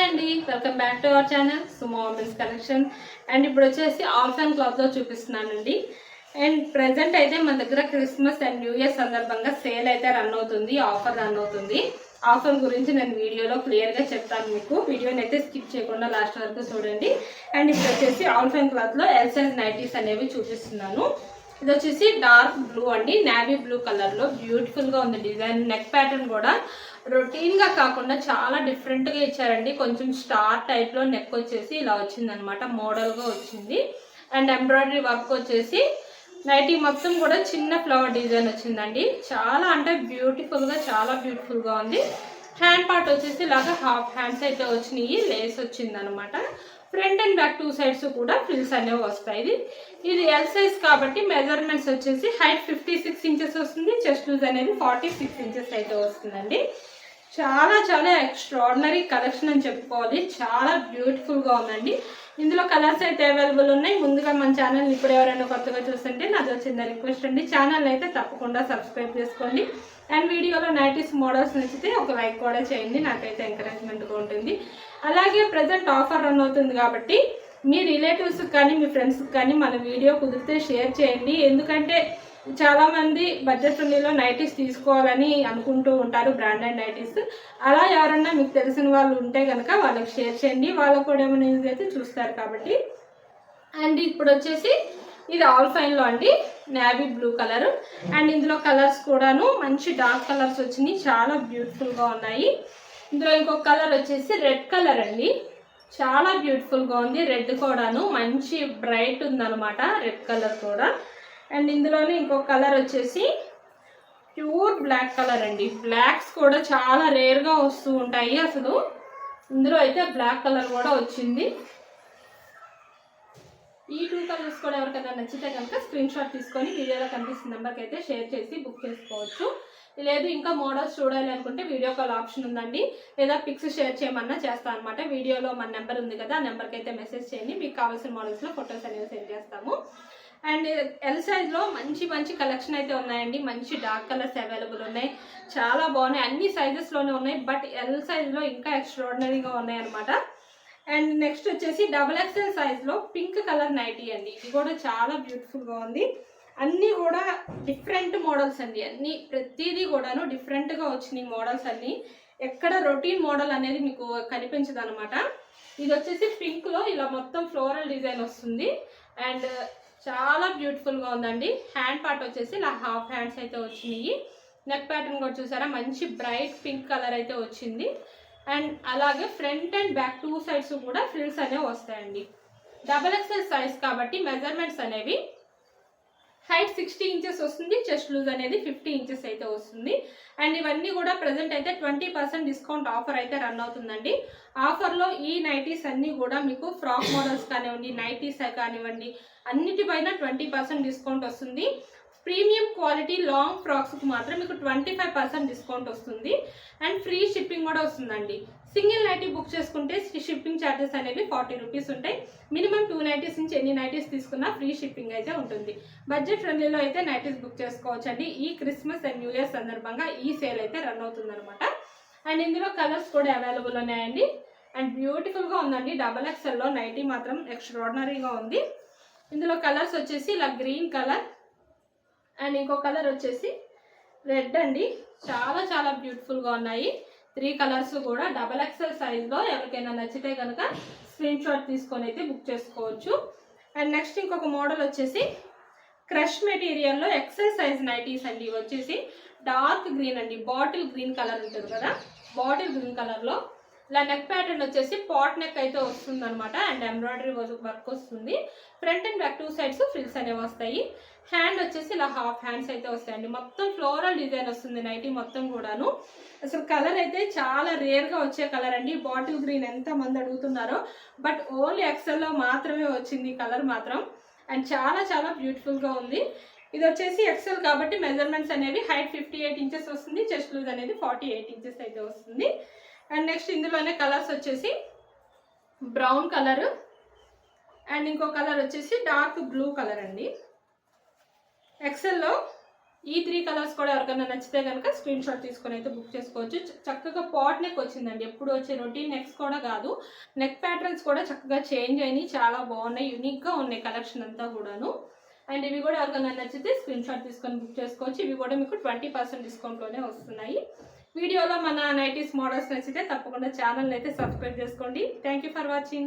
అండి, welcome back to our channel Sumo women's collection. And ఇప్పుడు వచ్చేసి ఆల్ఫన్ క్లాత్ లో చూపిస్తున్నానండి. అండ్ ప్రెసెంట్ అయితే మన దగ్గర క్రిస్మస్ అండ్ న్యూ ఇయర్ సందర్భంగా సేల్ అయితే రన్ అవుతుంది, ఆఫర్ రన్ అవుతుంది. ఆఫర్ గురించి నేను వీడియోలో క్లియర్ గా చెప్తాను. మీకు వీడియోని అయితే స్కిప్ చేయకుండా లాస్ట్ వరకు చూడండి. అండ్ ఇప్పుడు వచ్చేసి ఆల్ఫన్ క్లాత్ లో ఎల్ సైజ్ నైటీస్ అనేవి చూపిస్తున్నాను. ఇది వచ్చేసి డార్క్ బ్లూ అండి, నేవీ బ్లూ కలర్ లో బ్యూటిఫుల్ గా ఉంది డిజైన్. నెక్ ప్యాటర్న్ కూడా రొటీన్ గా కాకుండా చాలా డిఫరెంట్ గా ఇచ్చారండి. కొంచెం స్టార్ టైప్ లో నెక్ వచ్చేసి ఇలా వచ్చింది అనమాట, మోడల్ గా వచ్చింది. అండ్ ఎంబ్రాయిడరీ వర్క్ వచ్చేసి నైటీ మొత్తం కూడా చిన్న ఫ్లవర్ డిజైన్ వచ్చిందండి. చాలా అంటే బ్యూటిఫుల్ గా, చాలా బ్యూటిఫుల్ గా ఉంది. హ్యాండ్ పార్ట్ వచ్చేసి ఇలాగా హాఫ్ హ్యాండ్స్ అయితే వచ్చినాయి, లేస్ వచ్చింది అనమాట. Front and back two sides కూడా ఫ్రిల్స్ అనేవి వస్తాయి. ఇది ఎల్ సైజ్ కాబట్టి మెజర్మెంట్స్ వచ్చేసి హైట్ 56 ఇంచెస్ వస్తుంది, చెస్ట్ లూజ్ అనేది 46 ఇంచెస్ అయితే వస్తుందండి. చాలా చాలా ఎక్స్ట్రాడినరీ కలెక్షన్ అని చెప్పుకోవాలి. చాలా బ్యూటిఫుల్ గా ఉందండి. ఇందులో కలర్స్ అయితే అవైలబుల్ ఉన్నాయి. ముందుగా మన ఛానల్ ఇప్పుడు ఎవరైనా కొత్తగా చూస్తుంటే నాది చిన్న రిక్వెస్ట్ అండి, ఛానల్ అయితే తప్పకుండా సబ్స్క్రైబ్ చేసుకోండి. అండ్ వీడియోలో నైటీస్ మోడల్స్ నచ్చితే ఒక లైక్ కూడా చేయండి, నాకైతే ఎంకరేజ్మెంట్గా ఉంటుంది. అలాగే ప్రజెంట్ ఆఫర్ రన్ అవుతుంది కాబట్టి మీ రిలేటివ్స్ కానీ మీ ఫ్రెండ్స్కి కానీ మన వీడియో కుదిరితే షేర్ చేయండి. ఎందుకంటే చాలామంది బడ్జెట్ ఫ్రెండ్లీలో నైటీస్ తీసుకోవాలని అనుకుంటూ ఉంటారు, బ్రాండెడ్ నైటీస్. అలా ఎవరన్నా మీకు తెలిసిన వాళ్ళు ఉంటే కనుక వాళ్ళకి షేర్ చేయండి, వాళ్ళకు కూడా ఏమైనా యూజ్ అయితే చూస్తారు కాబట్టి. అండ్ ఇప్పుడు వచ్చేసి ఇది ఆల్ ఫైన్లో అండి, నేవీ బ్లూ కలర్. అండ్ ఇందులో కలర్స్ కూడాను మంచి డార్క్ కలర్స్ వచ్చినాయి, చాలా బ్యూటిఫుల్గా ఉన్నాయి. ఇందులో ఇంకొక కలర్ వచ్చేసి రెడ్ కలర్ అండి, చాలా బ్యూటిఫుల్గా ఉంది. రెడ్ కూడాను మంచి బ్రైట్ ఉందన్నమాట, రెడ్ కలర్ కూడా. అండ్ ఇందులోనే ఇంకొక కలర్ వచ్చేసి ప్యూర్ బ్లాక్ కలర్ అండి. బ్లాక్స్ కూడా చాలా రేర్గా వస్తూ ఉంటాయి అసలు. ఇందులో అయితే బ్లాక్ కలర్ కూడా వచ్చింది. ఈ టూ కలర్స్ కూడా ఎవరికైనా నచ్చితే కనుక స్క్రీన్ షాట్ తీసుకొని వీడియోలో కనిపిస్తున్న నెంబర్కి అయితే షేర్ చేసి బుక్ చేసుకోవచ్చు. లేదు ఇంకా మోడల్స్ చూడాలి అనుకుంటే వీడియో కాల్ ఆప్షన్ ఉందండి, లేదా పిక్స్ షేర్ చేయమన్నా చేస్తాను అనమాట. వీడియోలో మన నెంబర్ ఉంది కదా, ఆ నెంబర్కి అయితే మెసేజ్ చేయండి, మీకు కావాల్సిన మోడల్స్లో ఫొటోస్ అనేవి సెండ్ చేస్తాము. అండ్ ఎల్ సైజ్లో మంచి మంచి కలెక్షన్ అయితే ఉన్నాయండి. మంచి డార్క్ కలర్స్ అవైలబుల్ ఉన్నాయి, చాలా బాగున్నాయి. అన్ని సైజెస్లోనే ఉన్నాయి, బట్ ఎల్ సైజ్లో ఇంకా ఎక్స్ట్రాడినరీగా ఉన్నాయి అనమాట. అండ్ నెక్స్ట్ వచ్చేసి XXL సైజ్లో పింక్ కలర్ నైటీ అండి. ఇది కూడా చాలా బ్యూటిఫుల్గా ఉంది. అన్నీ కూడా డిఫరెంట్ మోడల్స్ అండి, అన్నీ ప్రతిదీ కూడాను డిఫరెంట్గా వచ్చినాయి మోడల్స్ అన్నీ. ఎక్కడ రొటీన్ మోడల్ అనేది మీకు కనిపించదు అనమాట. ఇది వచ్చేసి పింక్లో ఇలా మొత్తం ఫ్లోరల్ డిజైన్ వస్తుంది. అండ్ చాలా బ్యూటిఫుల్గా ఉందండి. హ్యాండ్ పార్ట్ వచ్చేసి ఇలా హాఫ్ హ్యాండ్స్ అయితే వచ్చినాయి. నెక్ ప్యాటర్న్ కూడా చూసారా, మంచి బ్రైట్ పింక్ కలర్ అయితే వచ్చింది. అండ్ అలాగే front and back two sides కూడా ఫ్రిల్స్ అనేవి వస్తాయండి. XXL సైజ్ కాబట్టి మెజర్మెంట్స్ అనేవి హైట్ 60 ఇంచెస్ వస్తుంది, చెస్ట్ లూజ్ అనేది 50 ఇంచెస్ అయితే వస్తుంది. అండ్ ఇవన్నీ కూడా ప్రజెంట్ అయితే 20% డిస్కౌంట్ ఆఫర్ అయితే రన్ అవుతుందండి. ఆఫర్లో ఈ నైటీస్ అన్నీ కూడా మీకు ఫ్రాక్ మోడల్స్ కానివ్వండి, నైటీస్ కానివ్వండి, అన్నిటిపైన 20% డిస్కౌంట్ వస్తుంది. ప్రీమియం క్వాలిటీ లాంగ్ ఫ్రాక్స్కి మాత్రం మీకు 25% డిస్కౌంట్ వస్తుంది. అండ్ ఫ్రీ షిప్పింగ్ కూడా వస్తుందండి. సింగిల్ నైటీ బుక్ చేసుకుంటే షిప్పింగ్ ఛార్జెస్ అనేవి 40 రూపీస్ ఉంటాయి. మినిమం 2 నైటీస్ నుంచి ఎన్ని నైటీస్ తీసుకున్నా ఫ్రీ షిప్పింగ్ అయితే ఉంటుంది. బడ్జెట్ ఫ్రెండ్లీలో అయితే నైటీస్ బుక్ చేసుకోవచ్చు అండి. ఈ క్రిస్మస్ అండ్ న్యూ ఇయర్ సందర్భంగా ఈ సేల్ అయితే రన్ అవుతుంది అనమాట. అండ్ ఇందులో కలర్స్ కూడా అవైలబుల్ ఉన్నాయండి. అండ్ బ్యూటిఫుల్గా ఉందండి. XXLలో నైటీ మాత్రం ఎక్స్ట్రాడినరీగా ఉంది. ఇందులో కలర్స్ వచ్చేసి ఇలా గ్రీన్ కలర్ అండ్ ఇంకో కలర్ వచ్చేసి రెడ్ అండి. చాలా చాలా బ్యూటిఫుల్గా ఉన్నాయి. 3 కలర్స్ కూడా XXL సైజ్లో ఎవరికైనా నచ్చితే కనుక స్క్రీన్ షాట్ తీసుకొని అయితే బుక్ చేసుకోవచ్చు. అండ్ నెక్స్ట్ ఇంకొక మోడల్ వచ్చేసి క్రష్ మెటీరియల్లో XL సైజ్ నైటీస్ అండి. ఇవి వచ్చేసి డార్క్ గ్రీన్ అండి, బాటిల్ గ్రీన్ కలర్ ఉంటుంది కదా, బాటిల్ గ్రీన్ కలర్లో ఇలా నెక్ ప్యాటర్న్ వచ్చేసి పాట్ నెక్ అయితే వస్తుంది అనమాట. అండ్ ఎంబ్రాయిడరీ వర్క్ వస్తుంది. Front and back two sides frills అనేవి వస్తాయి. హ్యాండ్ వచ్చేసి ఇలా హాఫ్ హ్యాండ్స్ అయితే వస్తాయండి. మొత్తం ఫ్లోరల్ డిజైన్ వస్తుంది నైటీ మొత్తం కూడాను. అసలు కలర్ అయితే చాలా రేర్గా వచ్చే కలర్ అండి. బాటిల్ గ్రీన్ ఎంత మంది అడుగుతున్నారో, బట్ ఓన్లీ XLలో మాత్రమే వచ్చింది కలర్ మాత్రం. అండ్ చాలా చాలా బ్యూటిఫుల్గా ఉంది. ఇది వచ్చేసి XL కాబట్టి మెజర్మెంట్స్ అనేవి హైట్ 58 ఇంచెస్ వస్తుంది, చెస్ట్ లూజ్ అనేది 48 ఇంచెస్ అయితే వస్తుంది. అండ్ నెక్స్ట్ ఇందులోనే కలర్స్ వచ్చేసి బ్రౌన్ కలర్ అండ్ ఇంకో కలర్ వచ్చేసి డార్క్ బ్లూ కలర్ అండి. XLలో ఈ 3 కలర్స్ కూడా ఎవరికైనా నచ్చితే కనుక స్క్రీన్ షాట్ తీసుకొని అయితే బుక్ చేసుకోవచ్చు. చక్కగా పాట్ నెక్ వచ్చిందండి, ఎప్పుడు వచ్చే రొటీన్ నెక్స్ కూడా కాదు. నెక్ ప్యాటర్న్స్ కూడా చక్కగా చేంజ్ అయినాయి, చాలా బాగున్నాయి, యూనిక్గా ఉన్నాయి కలెక్షన్ అంతా కూడాను. అండ్ ఇవి కూడా ఎవరికైనా నచ్చితే స్క్రీన్ షాట్ తీసుకొని బుక్ చేసుకోవచ్చు. ఇవి కూడా మీకు 20% డిస్కౌంట్లోనే వస్తున్నాయి. వీడియోలో మన నైటీస్ మోడల్స్ నచ్చితే తప్పకుండా ఛానల్ అయితే సబ్స్క్రైబ్ చేసుకోండి. Thank you for watching.